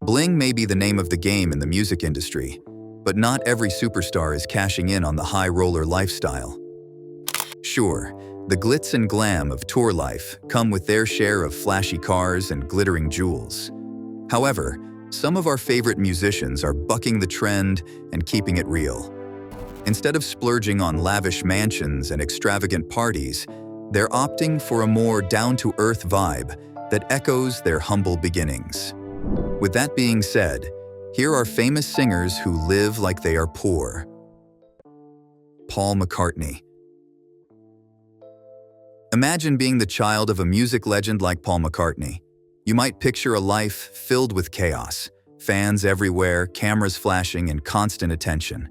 Bling may be the name of the game in the music industry, but not every superstar is cashing in on the high roller lifestyle. Sure, the glitz and glam of tour life come with their share of flashy cars and glittering jewels. However, some of our favorite musicians are bucking the trend and keeping it real. Instead of splurging on lavish mansions and extravagant parties, they're opting for a more down-to-earth vibe that echoes their humble beginnings. With that being said, here are famous singers who live like they are poor. Paul McCartney. Imagine being the child of a music legend like Paul McCartney. You might picture a life filled with chaos, fans everywhere, cameras flashing, and constant attention.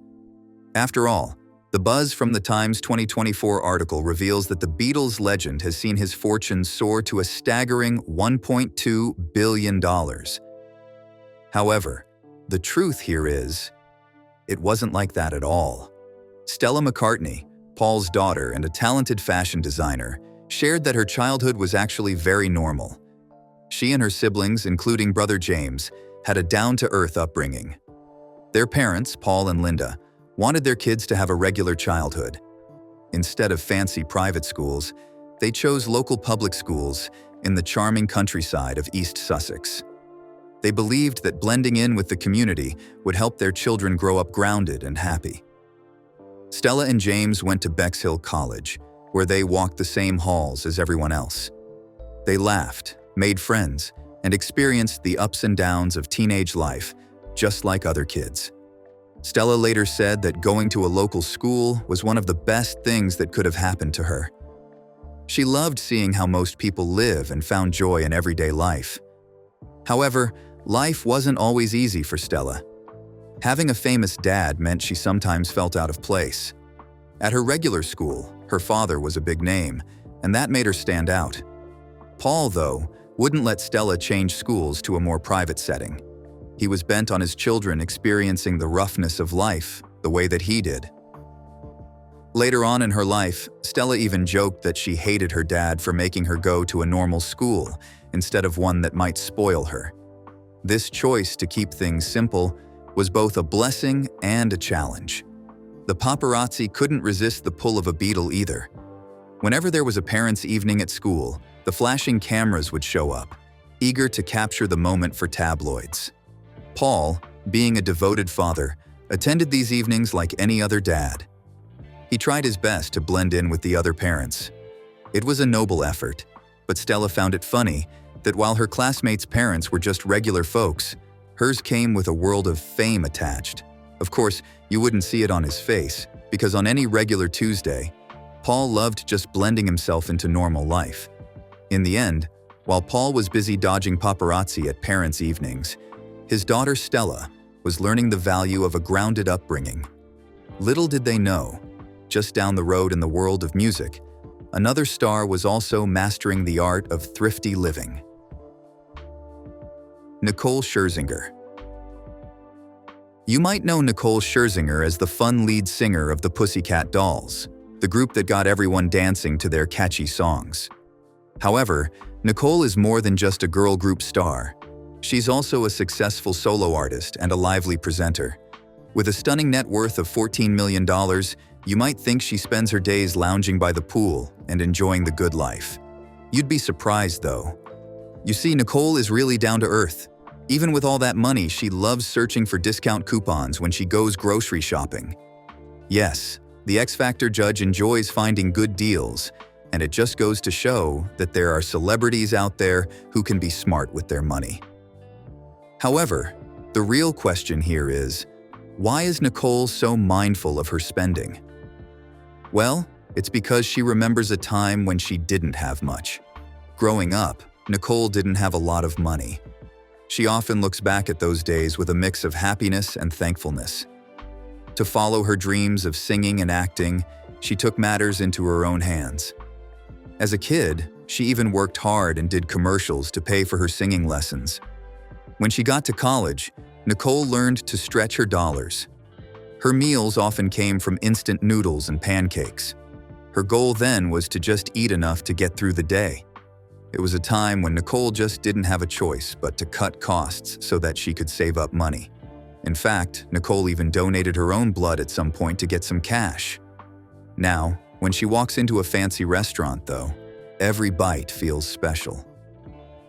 After all, the buzz from the Times 2024 article reveals that the Beatles legend has seen his fortune soar to a staggering $1.2 billion. However, the truth here is, it wasn't like that at all. Stella McCartney, Paul's daughter and a talented fashion designer, shared that her childhood was actually very normal. She and her siblings, including brother James, had a down-to-earth upbringing. Their parents, Paul and Linda, wanted their kids to have a regular childhood. Instead of fancy private schools, they chose local public schools in the charming countryside of East Sussex. They believed that blending in with the community would help their children grow up grounded and happy. Stella and James went to Bexhill College, where they walked the same halls as everyone else. They laughed, made friends, and experienced the ups and downs of teenage life, just like other kids. Stella later said that going to a local school was one of the best things that could have happened to her. She loved seeing how most people live and found joy in everyday life. However, life wasn't always easy for Stella. Having a famous dad meant she sometimes felt out of place. At her regular school, her father was a big name, and that made her stand out. Paul, though, wouldn't let Stella change schools to a more private setting. He was bent on his children experiencing the roughness of life the way that he did. Later on in her life, Stella even joked that she hated her dad for making her go to a normal school instead of one that might spoil her. This choice to keep things simple was both a blessing and a challenge. The paparazzi couldn't resist the pull of a Beatle either. Whenever there was a parents' evening at school, the flashing cameras would show up, eager to capture the moment for tabloids. Paul, being a devoted father, attended these evenings like any other dad. He tried his best to blend in with the other parents. It was a noble effort, but Stella found it funny that while her classmates' parents were just regular folks, hers came with a world of fame attached. Of course, you wouldn't see it on his face, because on any regular Tuesday, Paul loved just blending himself into normal life. In the end, while Paul was busy dodging paparazzi at parents' evenings, his daughter Stella was learning the value of a grounded upbringing. Little did they know, just down the road in the world of music, another star was also mastering the art of thrifty living. Nicole Scherzinger. You might know Nicole Scherzinger as the fun lead singer of the Pussycat Dolls, the group that got everyone dancing to their catchy songs. However, Nicole is more than just a girl group star. She's also a successful solo artist and a lively presenter. With a stunning net worth of $14 million, you might think she spends her days lounging by the pool and enjoying the good life. You'd be surprised, though. You see, Nicole is really down to earth. Even with all that money, she loves searching for discount coupons when she goes grocery shopping. Yes, the X Factor judge enjoys finding good deals, and it just goes to show that there are celebrities out there who can be smart with their money. However, the real question here is, why is Nicole so mindful of her spending? Well, it's because she remembers a time when she didn't have much. Growing up, Nicole didn't have a lot of money. She often looks back at those days with a mix of happiness and thankfulness. To follow her dreams of singing and acting, she took matters into her own hands. As a kid, she even worked hard and did commercials to pay for her singing lessons. When she got to college, Nicole learned to stretch her dollars. Her meals often came from instant noodles and pancakes. Her goal then was to just eat enough to get through the day. It was a time when Nicole just didn't have a choice but to cut costs so that she could save up money. In fact, Nicole even donated her own blood at some point to get some cash. Now, when she walks into a fancy restaurant, though, every bite feels special.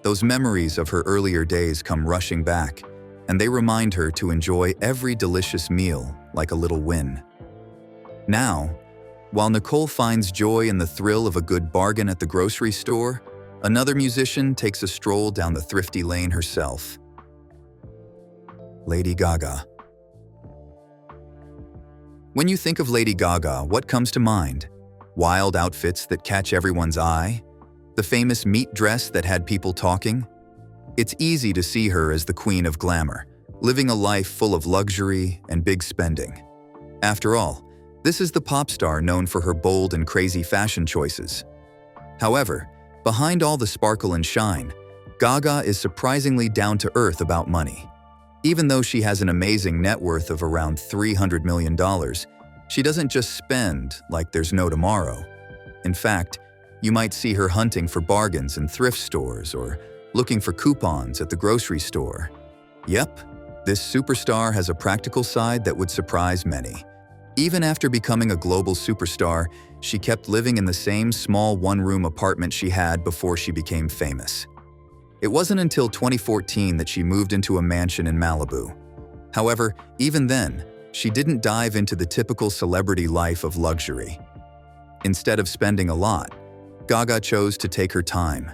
Those memories of her earlier days come rushing back, and they remind her to enjoy every delicious meal like a little win. Now, while Nicole finds joy in the thrill of a good bargain at the grocery store, another musician takes a stroll down the thrifty lane herself. Lady Gaga. When you think of Lady Gaga, what comes to mind? Wild outfits that catch everyone's eye? The famous meat dress that had people talking? It's easy to see her as the queen of glamour, living a life full of luxury and big spending. After all, this is the pop star known for her bold and crazy fashion choices. However, behind all the sparkle and shine, Gaga is surprisingly down to earth about money. Even though she has an amazing net worth of around $300 million, she doesn't just spend like there's no tomorrow. In fact, you might see her hunting for bargains in thrift stores or looking for coupons at the grocery store. Yep, this superstar has a practical side that would surprise many. Even after becoming a global superstar, she kept living in the same small one-room apartment she had before she became famous. It wasn't until 2014 that she moved into a mansion in Malibu. However, even then, she didn't dive into the typical celebrity life of luxury. Instead of spending a lot, Gaga chose to take her time.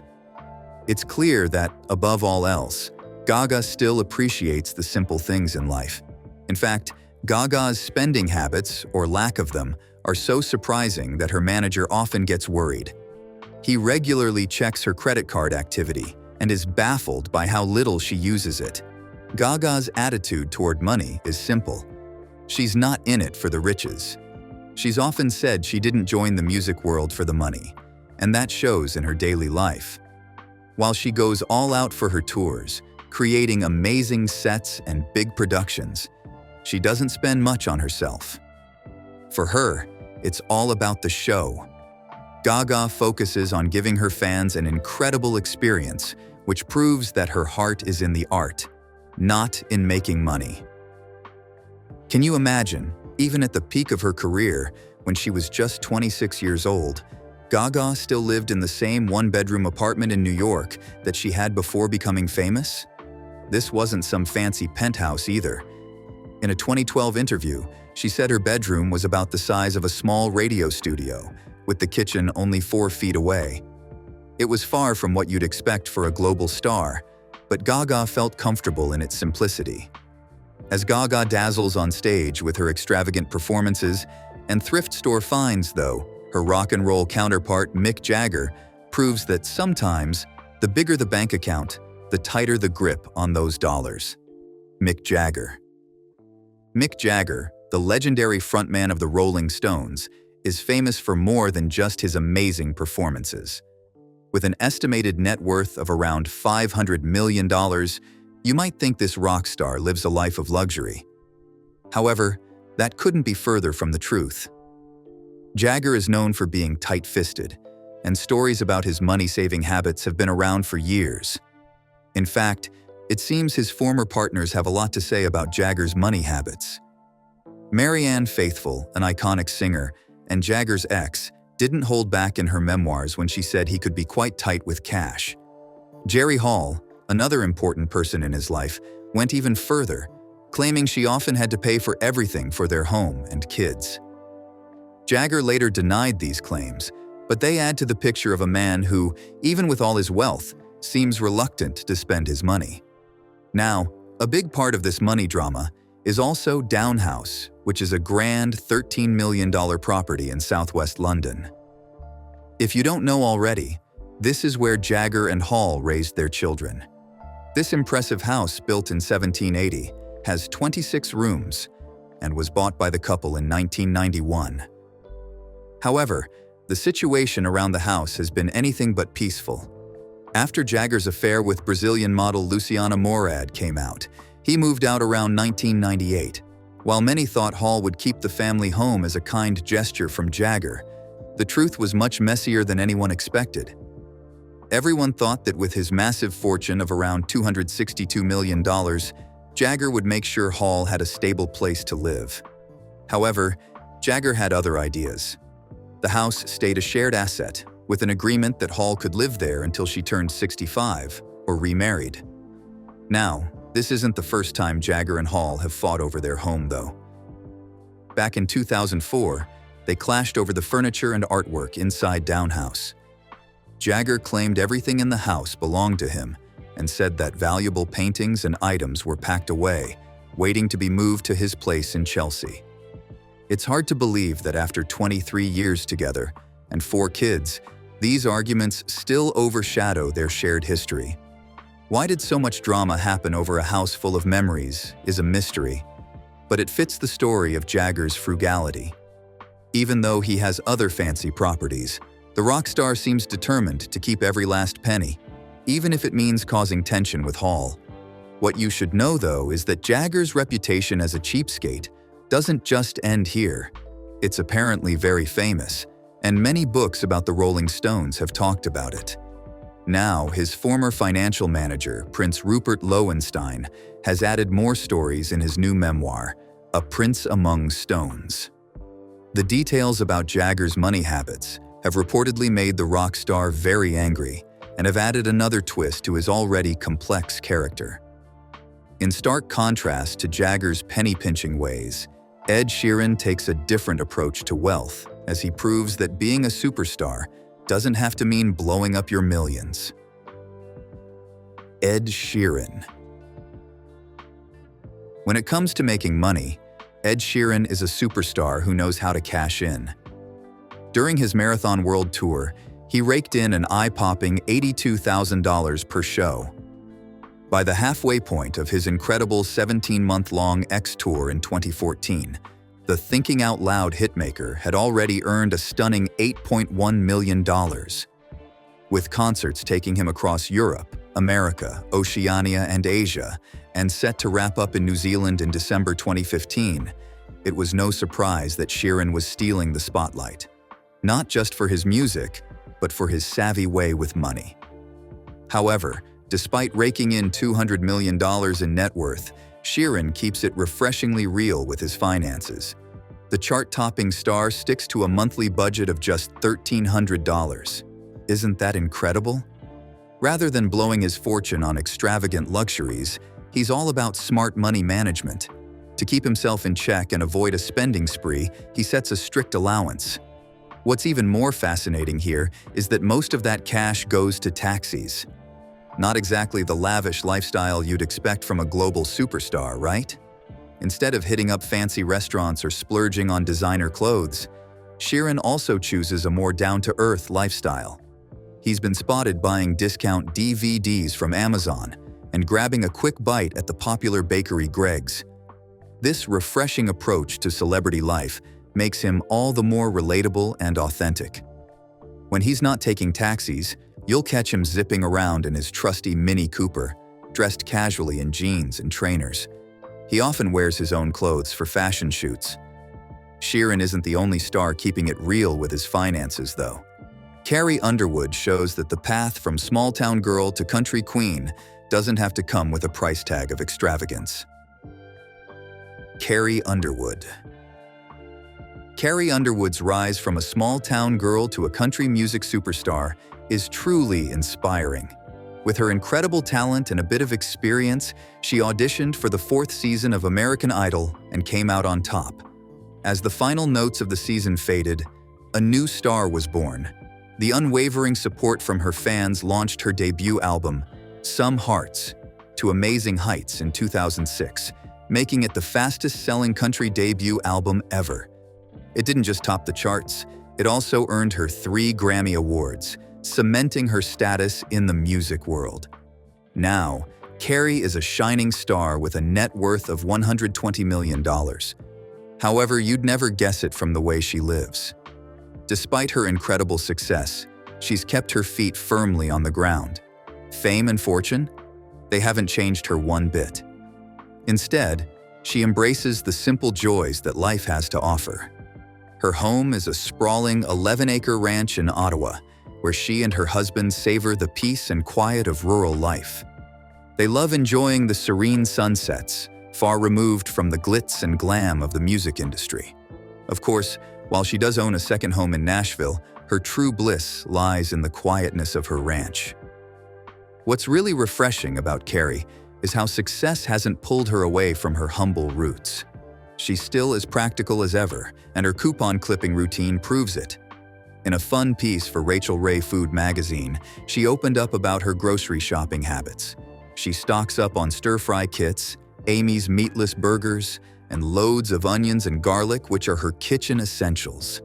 It's clear that, above all else, Gaga still appreciates the simple things in life. In fact, Gaga's spending habits, or lack of them, are so surprising that her manager often gets worried. He regularly checks her credit card activity and is baffled by how little she uses it. Gaga's attitude toward money is simple. She's not in it for the riches. She's often said she didn't join the music world for the money, and that shows in her daily life. While she goes all out for her tours, creating amazing sets and big productions, she doesn't spend much on herself. For her, it's all about the show. Gaga focuses on giving her fans an incredible experience, which proves that her heart is in the art, not in making money. Can you imagine, even at the peak of her career, when she was just 26 years old, Gaga still lived in the same one-bedroom apartment in New York that she had before becoming famous? This wasn't some fancy penthouse either. In a 2012 interview, she said her bedroom was about the size of a small radio studio, with the kitchen only 4 feet away. It was far from what you'd expect for a global star, but Gaga felt comfortable in its simplicity. As Gaga dazzles on stage with her extravagant performances and thrift store finds, though, her rock and roll counterpart Mick Jagger proves that sometimes, the bigger the bank account, the tighter the grip on those dollars. Mick Jagger. Mick Jagger, the legendary frontman of the Rolling Stones, is famous for more than just his amazing performances. With an estimated net worth of around $500 million, you might think this rock star lives a life of luxury. However, that couldn't be further from the truth. Jagger is known for being tight-fisted, and stories about his money-saving habits have been around for years. In fact, it seems his former partners have a lot to say about Jagger's money habits. Marianne Faithfull, an iconic singer, and Jagger's ex, didn't hold back in her memoirs when she said he could be quite tight with cash. Jerry Hall, another important person in his life, went even further, claiming she often had to pay for everything for their home and kids. Jagger later denied these claims, but they add to the picture of a man who, even with all his wealth, seems reluctant to spend his money. Now, a big part of this money drama is also Downhouse, which is a grand $13 million property in southwest London. If you don't know already, this is where Jagger and Hall raised their children. This impressive house, built in 1780, has 26 rooms and was bought by the couple in 1991. However, the situation around the house has been anything but peaceful. After Jagger's affair with Brazilian model Luciana Morad came out, he moved out around 1998. While many thought Hall would keep the family home as a kind gesture from Jagger, the truth was much messier than anyone expected. Everyone thought that with his massive fortune of around $262 million, Jagger would make sure Hall had a stable place to live. However, Jagger had other ideas. The house stayed a shared asset, with an agreement that Hall could live there until she turned 65 or remarried. Now, this isn't the first time Jagger and Hall have fought over their home, though. Back in 2004, they clashed over the furniture and artwork inside Downhouse. Jagger claimed everything in the house belonged to him and said that valuable paintings and items were packed away, waiting to be moved to his place in Chelsea. It's hard to believe that after 23 years together and 4 kids, these arguments still overshadow their shared history. Why did so much drama happen over a house full of memories is a mystery, but it fits the story of Jagger's frugality. Even though he has other fancy properties, the rock star seems determined to keep every last penny, even if it means causing tension with Hall. What you should know, though, is that Jagger's reputation as a cheapskate doesn't just end here. It's apparently very famous, and many books about the Rolling Stones have talked about it. Now, his former financial manager, Prince Rupert Lowenstein, has added more stories in his new memoir, A Prince Among Stones. The details about Jagger's money habits have reportedly made the rock star very angry and have added another twist to his already complex character. In stark contrast to Jagger's penny-pinching ways, Ed Sheeran takes a different approach to wealth as he proves that being a superstar doesn't have to mean blowing up your millions. Ed Sheeran. When it comes to making money, Ed Sheeran is a superstar who knows how to cash in. During his Marathon World Tour, he raked in an eye-popping $82,000 per show. By the halfway point of his incredible 17-month-long X Tour in 2014, the Thinking Out Loud hitmaker had already earned a stunning $8.1 million. With concerts taking him across Europe, America, Oceania, and Asia, and set to wrap up in New Zealand in December 2015, it was no surprise that Sheeran was stealing the spotlight. Not just for his music, but for his savvy way with money. However, despite raking in $200 million in net worth, Sheeran keeps it refreshingly real with his finances. The chart-topping star sticks to a monthly budget of just $1,300. Isn't that incredible? Rather than blowing his fortune on extravagant luxuries, he's all about smart money management. To keep himself in check and avoid a spending spree, he sets a strict allowance. What's even more fascinating here is that most of that cash goes to taxis. Not exactly the lavish lifestyle you'd expect from a global superstar, right? Instead of hitting up fancy restaurants or splurging on designer clothes, Sheeran also chooses a more down-to-earth lifestyle. He's been spotted buying discount DVDs from Amazon and grabbing a quick bite at the popular bakery Greg's. This refreshing approach to celebrity life makes him all the more relatable and authentic. When he's not taking taxis, you'll catch him zipping around in his trusty Mini Cooper, dressed casually in jeans and trainers. He often wears his own clothes for fashion shoots. Sheeran isn't the only star keeping it real with his finances, though. Carrie Underwood shows that the path from small-town girl to country queen doesn't have to come with a price tag of extravagance. Carrie Underwood. Carrie Underwood's rise from a small-town girl to a country music superstar is truly inspiring. With her incredible talent and a bit of experience, she auditioned for the 4th season of American Idol and came out on top. As the final notes of the season faded, a new star was born. The unwavering support from her fans launched her debut album, Some Hearts, to amazing heights in 2006, making it the fastest-selling country debut album ever. It didn't just top the charts, it also earned her 3 Grammy Awards, cementing her status in the music world. Now, Carrie is a shining star with a net worth of $120 million. However, you'd never guess it from the way she lives. Despite her incredible success, she's kept her feet firmly on the ground. Fame and fortune? They haven't changed her one bit. Instead, she embraces the simple joys that life has to offer. Her home is a sprawling 11-acre ranch in Ottawa, where she and her husband savor the peace and quiet of rural life. They love enjoying the serene sunsets, far removed from the glitz and glam of the music industry. Of course, while she does own a second home in Nashville, her true bliss lies in the quietness of her ranch. What's really refreshing about Carrie is how success hasn't pulled her away from her humble roots. She's still as practical as ever, and her coupon clipping routine proves it. In a fun piece for Rachel Ray Food magazine, she opened up about her grocery shopping habits. She stocks up on stir-fry kits, Amy's meatless burgers, and loads of onions and garlic, which are her kitchen essentials.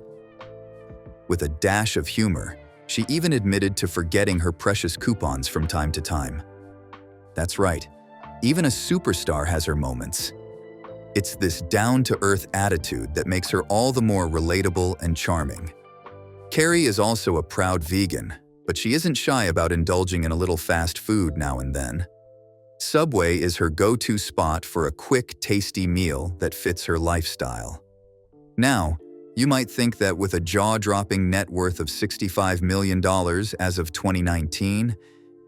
With a dash of humor, she even admitted to forgetting her precious coupons from time to time. That's right, even a superstar has her moments. It's this down-to-earth attitude that makes her all the more relatable and charming. Carrie is also a proud vegan, but she isn't shy about indulging in a little fast food now and then. Subway is her go-to spot for a quick, tasty meal that fits her lifestyle. Now, you might think that with a jaw-dropping net worth of $65 million as of 2019,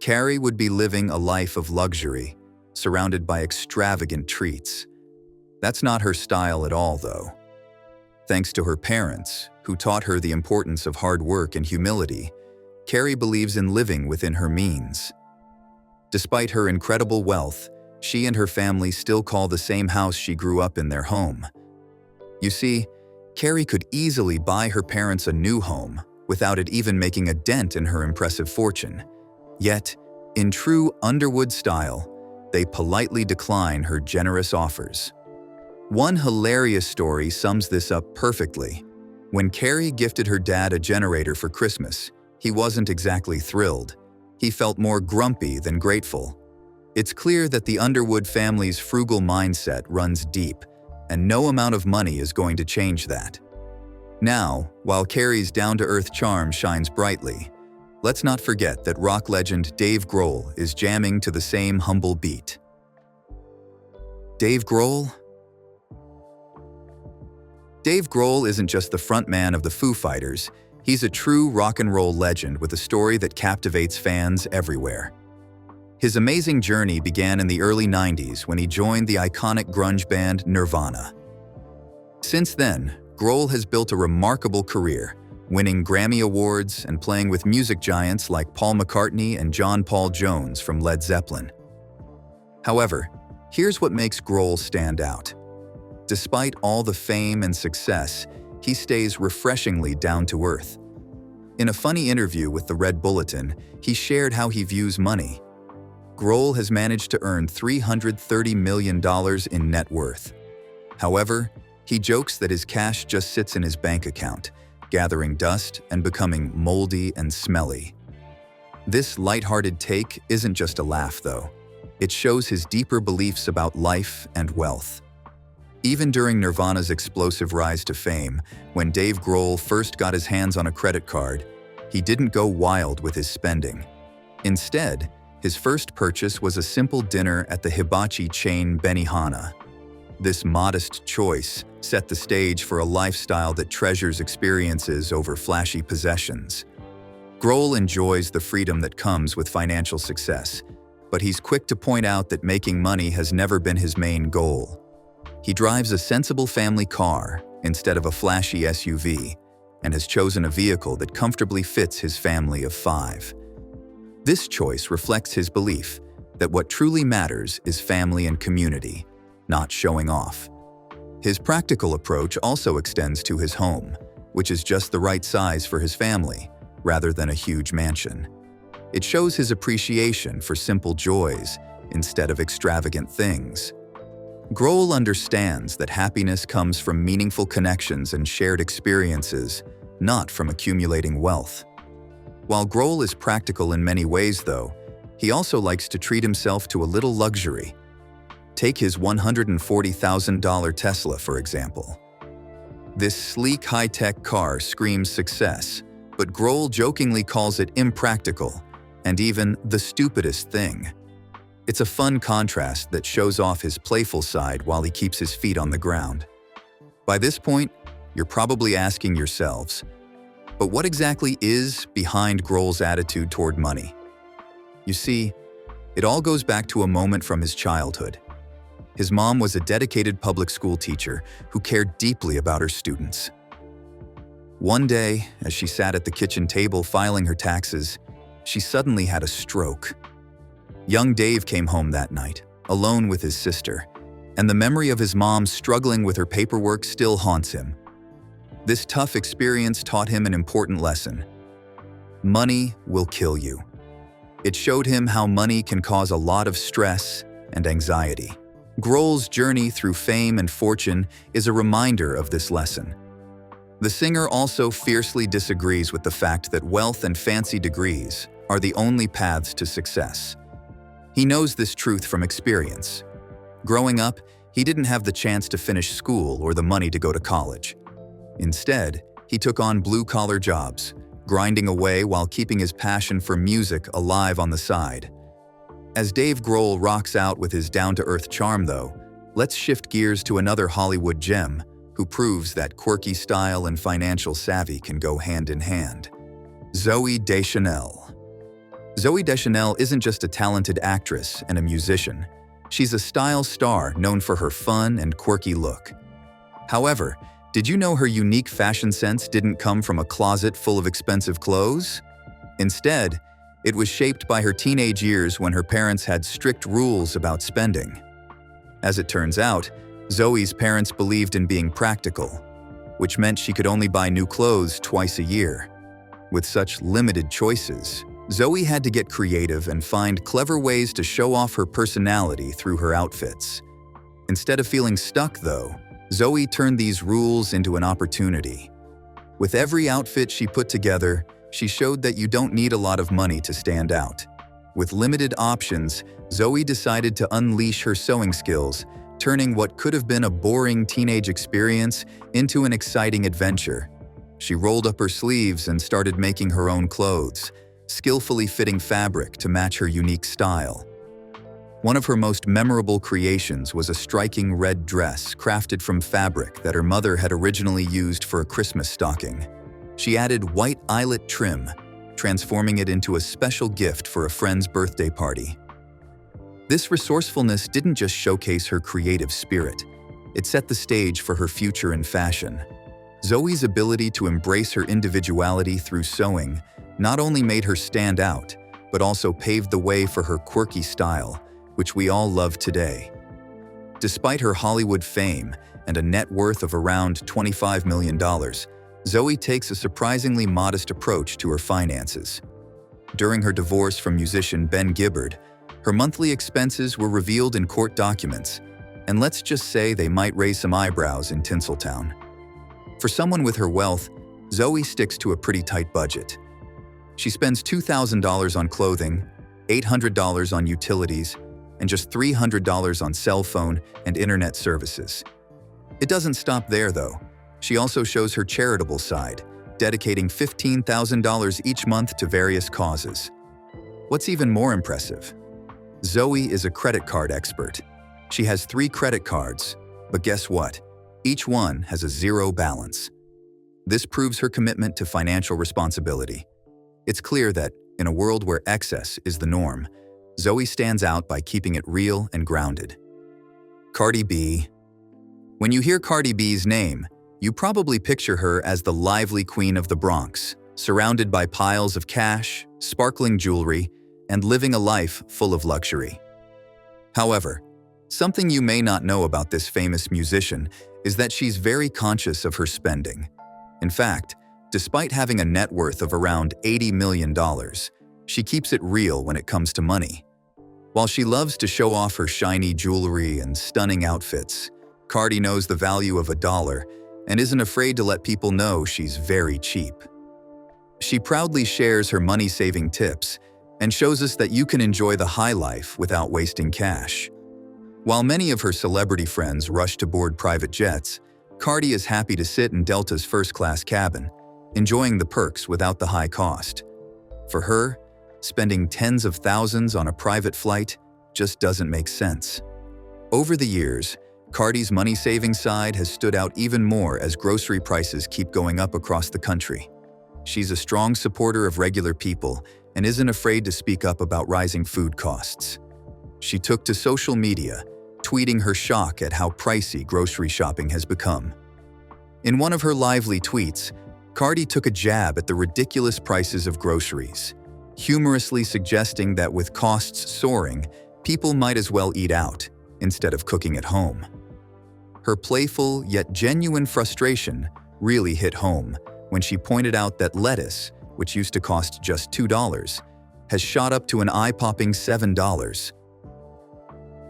Carrie would be living a life of luxury, surrounded by extravagant treats. That's not her style at all, though. Thanks to her parents, who taught her the importance of hard work and humility, Carrie believes in living within her means. Despite her incredible wealth, she and her family still call the same house she grew up in their home. You see, Carrie could easily buy her parents a new home without it even making a dent in her impressive fortune. Yet, in true Underwood style, they politely decline her generous offers. One hilarious story sums this up perfectly. When Carrie gifted her dad a generator for Christmas, he wasn't exactly thrilled. He felt more grumpy than grateful. It's clear that the Underwood family's frugal mindset runs deep, and no amount of money is going to change that. Now, while Carrie's down-to-earth charm shines brightly, let's not forget that rock legend Dave Grohl is jamming to the same humble beat. Dave Grohl? Dave Grohl isn't just the frontman of the Foo Fighters. He's a true rock and roll legend with a story that captivates fans everywhere. His amazing journey began in the early 90s when he joined the iconic grunge band Nirvana. Since then, Grohl has built a remarkable career, winning Grammy Awards and playing with music giants like Paul McCartney and John Paul Jones from Led Zeppelin. However, here's what makes Grohl stand out. Despite all the fame and success, he stays refreshingly down to earth. In a funny interview with the Red Bulletin, he shared how he views money. Grohl has managed to earn $330 million in net worth. However, he jokes that his cash just sits in his bank account, gathering dust and becoming moldy and smelly. This lighthearted take isn't just a laugh, though. It shows his deeper beliefs about life and wealth. Even during Nirvana's explosive rise to fame, when Dave Grohl first got his hands on a credit card, he didn't go wild with his spending. Instead, his first purchase was a simple dinner at the hibachi chain Benihana. This modest choice set the stage for a lifestyle that treasures experiences over flashy possessions. Grohl enjoys the freedom that comes with financial success, but he's quick to point out that making money has never been his main goal. He drives a sensible family car instead of a flashy SUV, and has chosen a vehicle that comfortably fits his family of 5. This choice reflects his belief that what truly matters is family and community, not showing off. His practical approach also extends to his home, which is just the right size for his family, rather than a huge mansion. It shows his appreciation for simple joys instead of extravagant things. Grohl understands that happiness comes from meaningful connections and shared experiences, not from accumulating wealth. While Grohl is practical in many ways, though, he also likes to treat himself to a little luxury. Take his $140,000 Tesla, for example. This sleek, high-tech car screams success, but Grohl jokingly calls it impractical and even the stupidest thing. It's a fun contrast that shows off his playful side while he keeps his feet on the ground. By this point, you're probably asking yourselves, But what exactly is behind Grohl's attitude toward money? You see, it all goes back to a moment from his childhood. His mom was a dedicated public school teacher who cared deeply about her students. One day, as she sat at the kitchen table filing her taxes, she suddenly had a stroke. Young Dave came home that night, alone with his sister, and the memory of his mom struggling with her paperwork still haunts him. This tough experience taught him an important lesson. Money will kill you. It showed him how money can cause a lot of stress and anxiety. Grohl's journey through fame and fortune is a reminder of this lesson. The singer also fiercely disagrees with the fact that wealth and fancy degrees are the only paths to success. He knows this truth from experience. Growing up, he didn't have the chance to finish school or the money to go to college. Instead, he took on blue-collar jobs, grinding away while keeping his passion for music alive on the side. As Dave Grohl rocks out with his down-to-earth charm, though, let's shift gears to another Hollywood gem who proves that quirky style and financial savvy can go hand in hand. Zoe Deschanel. Zoe Deschanel isn't just a talented actress and a musician. She's a style star known for her fun and quirky look. However, did you know her unique fashion sense didn't come from a closet full of expensive clothes? Instead, it was shaped by her teenage years when her parents had strict rules about spending. As it turns out, Zoe's parents believed in being practical, which meant she could only buy new clothes twice a year. With such limited choices, Zoe had to get creative and find clever ways to show off her personality through her outfits. Instead of feeling stuck, though, Zoe turned these rules into an opportunity. With every outfit she put together, she showed that you don't need a lot of money to stand out. With limited options, Zoe decided to unleash her sewing skills, turning what could have been a boring teenage experience into an exciting adventure. She rolled up her sleeves and started making her own clothes, skillfully fitting fabric to match her unique style. One of her most memorable creations was a striking red dress crafted from fabric that her mother had originally used for a Christmas stocking. She added white eyelet trim, transforming it into a special gift for a friend's birthday party. This resourcefulness didn't just showcase her creative spirit, it set the stage for her future in fashion. Zoe's ability to embrace her individuality through sewing not only made her stand out, but also paved the way for her quirky style, which we all love today. Despite her Hollywood fame and a net worth of around $25 million, Zoe takes a surprisingly modest approach to her finances. During her divorce from musician Ben Gibbard, her monthly expenses were revealed in court documents, and let's just say they might raise some eyebrows in Tinseltown. For someone with her wealth, Zoe sticks to a pretty tight budget. She spends $2,000 on clothing, $800 on utilities, and just $300 on cell phone and internet services. It doesn't stop there, though. She also shows her charitable side, dedicating $15,000 each month to various causes. What's even more impressive? Zoe is a credit card expert. She has 3 credit cards, but guess what? Each one has a zero balance. This proves her commitment to financial responsibility. It's clear that, in a world where excess is the norm, Zoe stands out by keeping it real and grounded. Cardi B. When you hear Cardi B's name, you probably picture her as the lively queen of the Bronx, surrounded by piles of cash, sparkling jewelry, and living a life full of luxury. However, something you may not know about this famous musician is that she's very conscious of her spending. In fact, despite having a net worth of around $80 million, she keeps it real when it comes to money. While she loves to show off her shiny jewelry and stunning outfits, Cardi knows the value of a dollar and isn't afraid to let people know she's very cheap. She proudly shares her money-saving tips and shows us that you can enjoy the high life without wasting cash. While many of her celebrity friends rush to board private jets, Cardi is happy to sit in Delta's first-class cabin, enjoying the perks without the high cost. For her, spending tens of thousands on a private flight just doesn't make sense. Over the years, Cardi's money-saving side has stood out even more as grocery prices keep going up across the country. She's a strong supporter of regular people and isn't afraid to speak up about rising food costs. She took to social media, tweeting her shock at how pricey grocery shopping has become. In one of her lively tweets, Cardi took a jab at the ridiculous prices of groceries, humorously suggesting that with costs soaring, people might as well eat out instead of cooking at home. Her playful yet genuine frustration really hit home when she pointed out that lettuce, which used to cost just $2, has shot up to an eye-popping $7.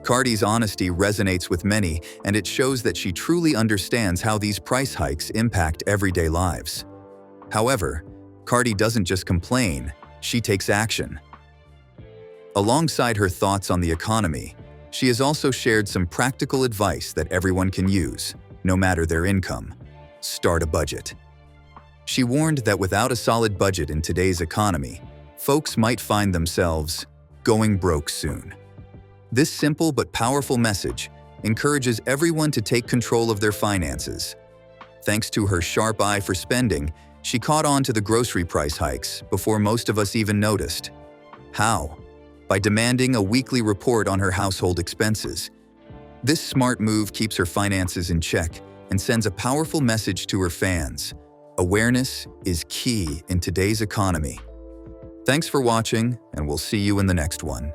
Cardi's honesty resonates with many, and it shows that she truly understands how these price hikes impact everyday lives. However, Cardi doesn't just complain, she takes action. Alongside her thoughts on the economy, she has also shared some practical advice that everyone can use, no matter their income. Start a budget. She warned that without a solid budget in today's economy, folks might find themselves going broke soon. This simple but powerful message encourages everyone to take control of their finances. Thanks to her sharp eye for spending, she caught on to the grocery price hikes before most of us even noticed. How? By demanding a weekly report on her household expenses. This smart move keeps her finances in check and sends a powerful message to her fans. Awareness is key in today's economy. Thanks for watching, and we'll see you in the next one.